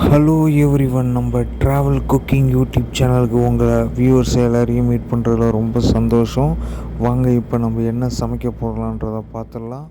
Hello every one, நம்ம travel cooking YouTube சேனலுக்கு உங்கள் வியூவர்ஸ் எல்லாரையும் மீட் பண்ணுறதுல ரொம்ப சந்தோஷம். வாங்க இப்போ நம்ம என்ன சமைக்க போடலான்றதை பார்த்துடலாம்.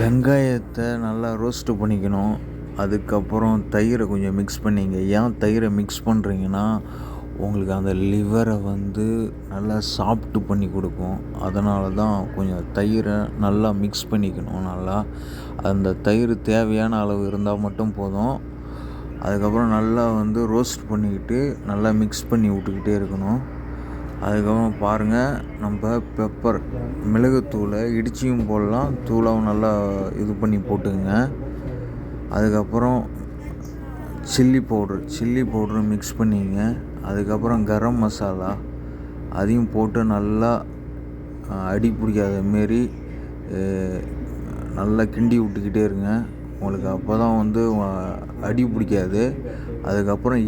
வெங்காயத்தை நல்லா ரோஸ்ட்டு பண்ணிக்கணும். அதுக்கப்புறம் தயிரை கொஞ்சம் மிக்ஸ் பண்ணிங்க. ஏன் தயிரை மிக்ஸ் பண்ணுறீங்கன்னா, உங்களுக்கு அந்த லிவரை நல்லா சாஃப்ட்டு பண்ணி கொடுக்கும். அதனால தான் கொஞ்சம் தயிரை நல்லா மிக்ஸ் பண்ணிக்கணும். நல்லா அந்த தயிர் தேவையான அளவு இருந்தால் மட்டும் போதும். அதுக்கப்புறம் நல்லா ரோஸ்ட் பண்ணிக்கிட்டு நல்லா மிக்ஸ் பண்ணி விட்டுக்கிட்டே இருக்கணும். அதுக்கப்புறம் பாருங்கள், நம்ம பெப்பர் மிளகுத்தூளை இடிச்சியும் போடலாம், தூளாகவும் நல்லா இது பண்ணி போட்டுங்க. அதுக்கப்புறம் சில்லி பவுட்ரு மிக்ஸ் பண்ணிங்க. அதுக்கப்புறம் கரம் மசாலா அதையும் போட்டு நல்லா அடி பிடிக்காத மாரி நல்லா கிண்டி விட்டுக்கிட்டே இருங்க. உங்களுக்கு அப்போ தான் அடி பிடிக்காது. அதுக்கப்புறம்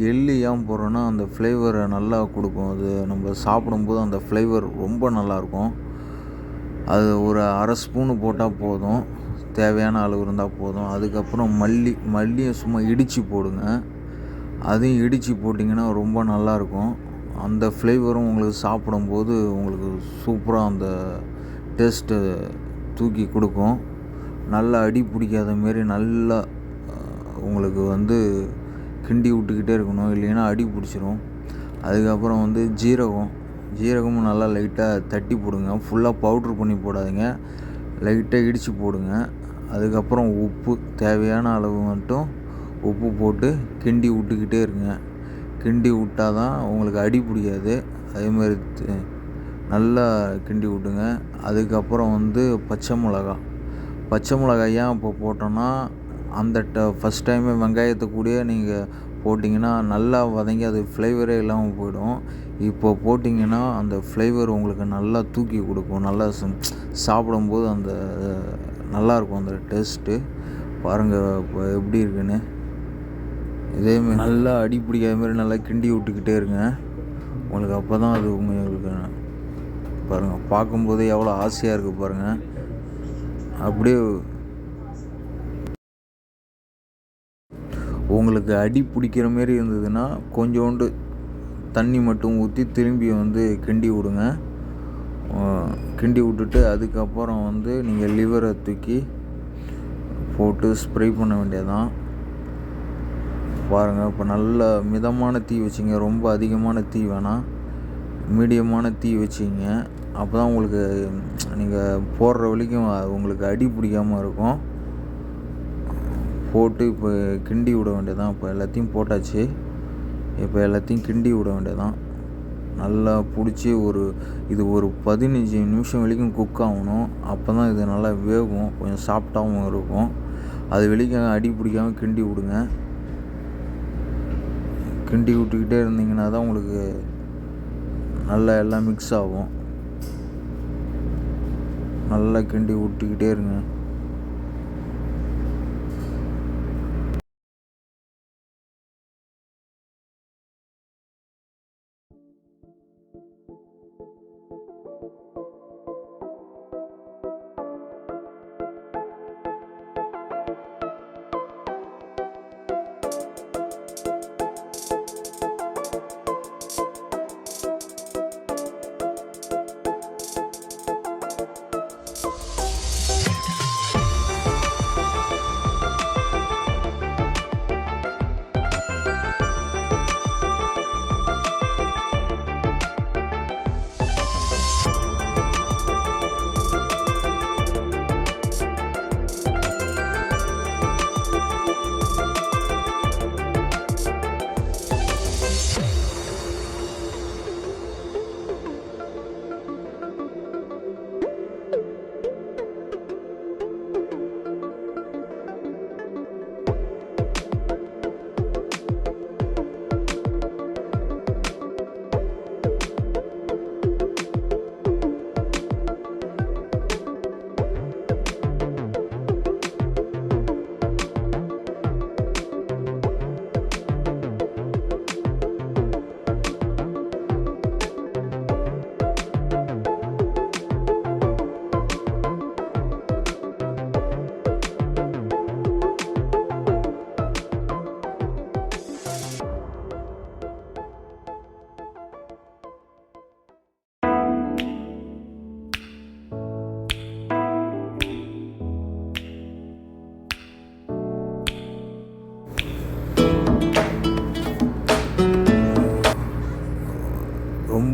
எள் ஏன் போடுறோன்னா, அந்த ஃப்ளேவரை நல்லா கொடுக்கும். அது நம்ம சாப்பிடும்போது அந்த ஃப்ளேவர் ரொம்ப நல்லாயிருக்கும். அது ஒரு அரை ஸ்பூனு போட்டால் போதும், தேவையான அளவு இருந்தால் போதும். அதுக்கப்புறம் மல்லியை சும்மா இடித்து போடுங்க. அதையும் இடித்து போட்டிங்கன்னா ரொம்ப நல்லாயிருக்கும். அந்த ஃப்ளேவரும் உங்களுக்கு சாப்பிடும்போது உங்களுக்கு சூப்பராக அந்த டேஸ்ட்டு தூக்கி கொடுக்கும். நல்லா அடி பிடிக்காத மாரி நல்லா உங்களுக்கு கிண்டி விட்டுக்கிட்டே இருக்கணும், இல்லைன்னா அடி பிடிச்சிரும். அதுக்கப்புறம் ஜீரகமும் நல்லா லைட்டாக தட்டி போடுங்க. ஃபுல்லாக பவுட்ரு பண்ணி போடாதீங்க, லைட்டாக இடித்து போடுங்க. அதுக்கப்புறம் உப்பு தேவையான அளவு மட்டும் உப்பு போட்டு கிண்டி விட்டுக்கிட்டே இருங்க. கிண்டி விட்டால் தான் உங்களுக்கு அடி பிடிக்காது. அதேமாதிரி நல்லா கிண்டி விட்டுங்க. அதுக்கப்புறம் பச்சை மிளகாய் ஏன் இப்போ போட்டோன்னா, அந்த ஃபஸ்ட் டைமே வெங்காயத்தை கூடயே நீங்கள் போட்டிங்கன்னா நல்லா வதங்கி அது ஃப்ளேவரே இல்லாமல் போயிடும். இப்போ போட்டிங்கன்னா அந்த ஃப்ளேவர் உங்களுக்கு நல்லா தூக்கி கொடுக்கும். நல்லா சாப்பிடும்போது அந்த நல்லாயிருக்கும் அந்த டேஸ்ட்டு. பாருங்கள் இப்போ எப்படி இருக்குன்னு. இதேமாரி நல்லா அடி பிடிக்காத மாதிரி நல்லா கிண்டி விட்டுக்கிட்டே இருங்க. உங்களுக்கு அப்போ தான் அது உங்களுக்கு பாருங்கள், பார்க்கும்போதே எவ்வளோ ஆசையாக இருக்குது பாருங்கள். அப்படியே உங்களுக்கு அடி பிடிக்கிற மாரி இருந்ததுன்னா கொஞ்சோண்டு தண்ணி மட்டும் ஊற்றி திரும்பி கிண்டி விடுங்க. கிண்டி விட்டுட்டு அதுக்கப்புறம் நீங்கள் லிவரை தூக்கி போட்டு ஸ்ப்ரே பண்ண வேண்டியதான். பாருங்கள், இப்போ நல்ல மிதமான தீ வச்சிங்க, ரொம்ப அதிகமான தீ வேணாம், மீடியமான தீ வச்சிங்க. அப்போ தான் உங்களுக்கு நீங்கள் போடுற வரைக்கும் உங்களுக்கு அடி பிடிக்காமல் இருக்கும். போட்டு இப்போ கிண்டி விட வேண்டியதான். இப்போ எல்லாத்தையும் போட்டாச்சு. இப்போ எல்லாத்தையும் கிண்டி விட வேண்டியதான். நல்லா பிடிச்சி இது ஒரு 15 நிமிஷம் வரைக்கும் குக் ஆகணும். அப்போ தான் இது நல்லா வேகும், கொஞ்சம் சாஃப்டாகவும் இருக்கும். அது வரைக்கும் அடி பிடிக்காமல் கிண்டி விடுங்க. கிண்டி விட்டுக்கிட்டே இருந்தீங்கன்னா தான் உங்களுக்கு நல்லா எல்லாம் மிக்ஸ் ஆகும். நல்லா கிண்டி விட்டுக்கிட்டே இருங்க.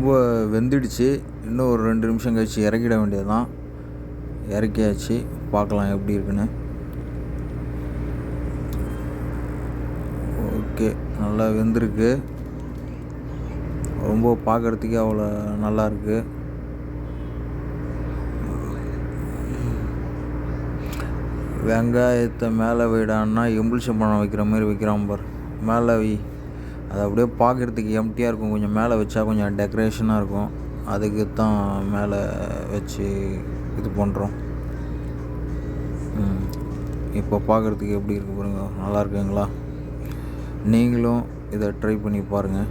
ரொம்ப வெந்துடுச்சு. இன்னும் ஒரு 2 நிமிஷம் கழிச்சு இறக்கிட வேண்டியது தான். இறக்கியாச்சு. பார்க்கலாம் எப்படி இருக்குன்னு. ஓகே, நல்லா வெந்திருக்கு. ரொம்ப பார்க்குறதுக்கே அவ்வளோ நல்லாயிருக்கு. வெங்காயத்தை மேலே வைடான்னா எலுமிச்சம்பழம் வைக்கிற மாதிரி வைக்கிறான் பார். மேலே வை. அது அப்படியே பார்க்குறதுக்கு எம்டியாக இருக்கும். கொஞ்சம் மேலே வச்சா கொஞ்சம் டெக்கரேஷனாக இருக்கும். அதுக்கு தான் மேலே வச்சு இது பண்ணுறோம். இப்போ பார்க்குறதுக்கு எப்படி இருக்குது பாருங்க. நல்லா இருக்குங்களா? நீங்களும் இதை ட்ரை பண்ணி பாருங்கள்.